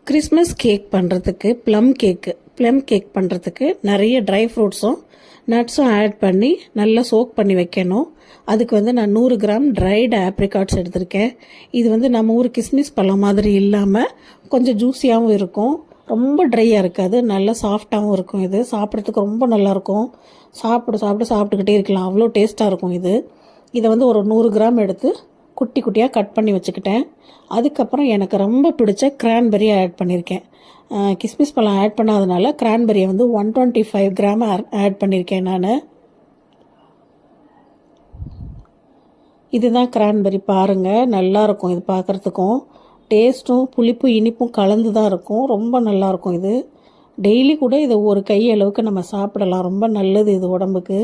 Christmas cake பண்ணுறதுக்கு plum cake பண்ணுறதுக்கு நிறைய ட்ரை ஃப்ரூட்ஸும் நட்ஸும் ஆட் பண்ணி நல்லா சோக் பண்ணி வைக்கணும். அதுக்கு வந்து நான் 100 கிராம் ட்ரைடு ஆப்ரிகாட்ஸ் எடுத்திருக்கேன். இது வந்து நம்ம ஊர் கிஸ்மிஸ் பழம் மாதிரி இல்லாமல் கொஞ்சம் ஜூஸியாகவும் இருக்கும், ரொம்ப ட்ரையாக இருக்காது, நல்லா சாஃப்டாகவும் இருக்கும். இது சாப்பிட்றதுக்கு ரொம்ப நல்லாயிருக்கும். சாப்பிட்டுக்கிட்டே இருக்கலாம், அவ்வளோ டேஸ்ட்டாக இருக்கும் இது. இதை வந்து ஒரு 100 கிராம் எடுத்து குட்டி குட்டியாக கட் பண்ணி வச்சுக்கிட்டேன். அதுக்கப்புறம் எனக்கு ரொம்ப பிடிச்ச கிரான்பெரியை ஆட் பண்ணியிருக்கேன். கிஸ்மிஸ் பழம் ஆட் பண்ணாதனால கிரான்பெரியை வந்து 125 கிராம் ஆட் பண்ணியிருக்கேன் நான். இதுதான் கிரான்பெரி, பாருங்கள், நல்லாயிருக்கும். இது பார்க்குறதுக்கும் டேஸ்ட்டும் புளிப்பு இனிப்பும் கலந்து தான் இருக்கும், ரொம்ப நல்லாயிருக்கும். இது டெய்லி கூட இதை ஒரு கை அளவுக்கு நம்ம சாப்பிடலாம், ரொம்ப நல்லது இது உடம்புக்கு.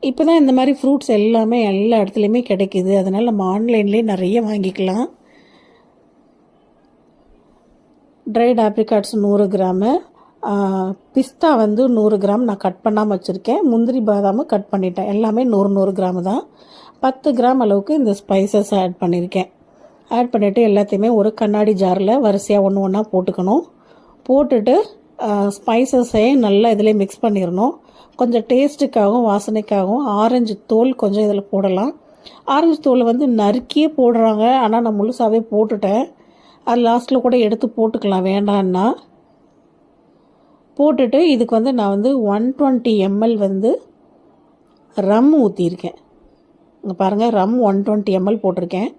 இப்போ தான் இந்த மாதிரி ஃப்ரூட்ஸ் எல்லாமே எல்லா இடத்துலையுமே கிடைக்கிது, அதனால் நம்ம ஆன்லைன்லேயே நிறைய வாங்கிக்கலாம். ட்ரைட் ஆப்ரிகாட்ஸ் 100 கிராமு, பிஸ்தா வந்து 100 கிராம் நான் கட் பண்ணாமல் வச்சுருக்கேன். முந்திரி பாதாமும் கட் பண்ணிட்டேன். எல்லாமே 100 கிராம் தான். 10 கிராம் அளவுக்கு இந்த ஸ்பைசஸ் ஆட் பண்ணியிருக்கேன். ஆட் பண்ணிவிட்டு எல்லாத்தையுமே ஒரு கண்ணாடி ஜாரில் வரிசையாக ஒன்று ஒன்றா போட்டுக்கணும். போட்டுட்டு ஸ்பைசஸையும் நல்லா இதில் மிக்ஸ் பண்ணிடணும். கொஞ்சம் டேஸ்ட்டுக்காகவும் வாசனைக்காகவும் ஆரஞ்சு தோல் கொஞ்சம் இதில் போடலாம். ஆரஞ்சு தோல் வந்து நறுக்கியே போடுறாங்க, ஆனால் நான் முழுசாகவே போட்டுட்டேன். அது லாஸ்ட்டில் கூட எடுத்து போட்டுக்கலாம் வேண்டான்னா. போட்டுட்டு இதுக்கு வந்து நான் வந்து 120 ml வந்து ரம் ஊற்றியிருக்கேன். இங்கே பாருங்கள், ரம் 120 ml போட்டிருக்கேன்.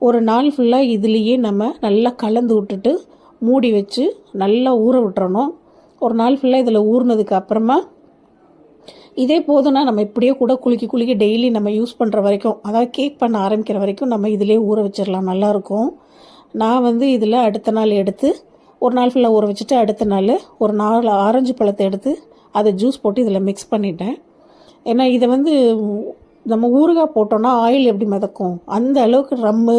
ஒரு நாள் ஃபுல்லாக இதுலேயே நம்ம நல்லா கலந்து விட்டுட்டு மூடி வச்சு நல்லா ஊற விட்டுறணும். ஒரு நாள் ஃபுல்லாக இதில் ஊறினதுக்கு அப்புறமா இதே போதும்னா நம்ம இப்படியே கூட குலுக்கி டெய்லி நம்ம யூஸ் பண்ணுற வரைக்கும், அதாவது கேக் பண்ண ஆரம்பிக்கிற வரைக்கும் நம்ம இதிலே ஊற வச்சிடலாம், நல்லாயிருக்கும். நான் வந்து இதில் அடுத்த நாள் எடுத்து ஒரு நாள் ஃபுல்லாக ஊற வச்சுட்டு அடுத்த நாள் ஒரு 4 ஆரஞ்சு பழத்தை எடுத்து அதை ஜூஸ் போட்டு இதில் மிக்ஸ் பண்ணிட்டேன். ஏன்னா இதை வந்து நம்ம ஊறுகாய் போட்டோன்னா ஆயில் எப்படி மிதக்கும், அந்த அளவுக்கு ரம்மு,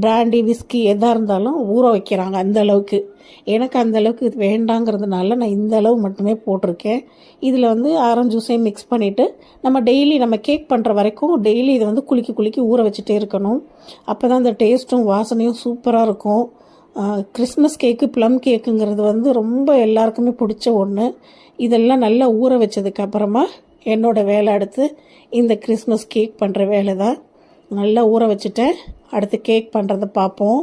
பிராண்டி, விஸ்கி எதாக இருந்தாலும் ஊற வைக்கிறாங்க அந்த அளவுக்கு. எனக்கு அந்த அளவுக்கு இது வேண்டாங்கிறதுனால நான் இந்த அளவு மட்டுமே போட்டிருக்கேன். இதில் வந்து ஆரஞ்சு ஜூஸையும் மிக்ஸ் பண்ணிவிட்டு நம்ம டெய்லி நம்ம கேக் பண்ணுற வரைக்கும் டெய்லி இதை வந்து குலுக்கி ஊற வச்சுட்டே இருக்கணும். அப்போ தான் அந்த டேஸ்ட்டும் வாசனையும் சூப்பராக இருக்கும். கிறிஸ்மஸ் கேக்கு ப்ளம் கேக்குங்கிறது வந்து ரொம்ப எல்லாருக்குமே பிடிச்ச ஒன்று. இதெல்லாம் நல்லா ஊற வச்சதுக்கப்புறமா என்னோடய வேலை அடுத்து இந்த கிறிஸ்மஸ் கேக் பண்ணுற வேலை தான். நல்லா ஊற வச்சுட்டேன். அடுத்து கேக் பண்ணுறதை பார்ப்போம்.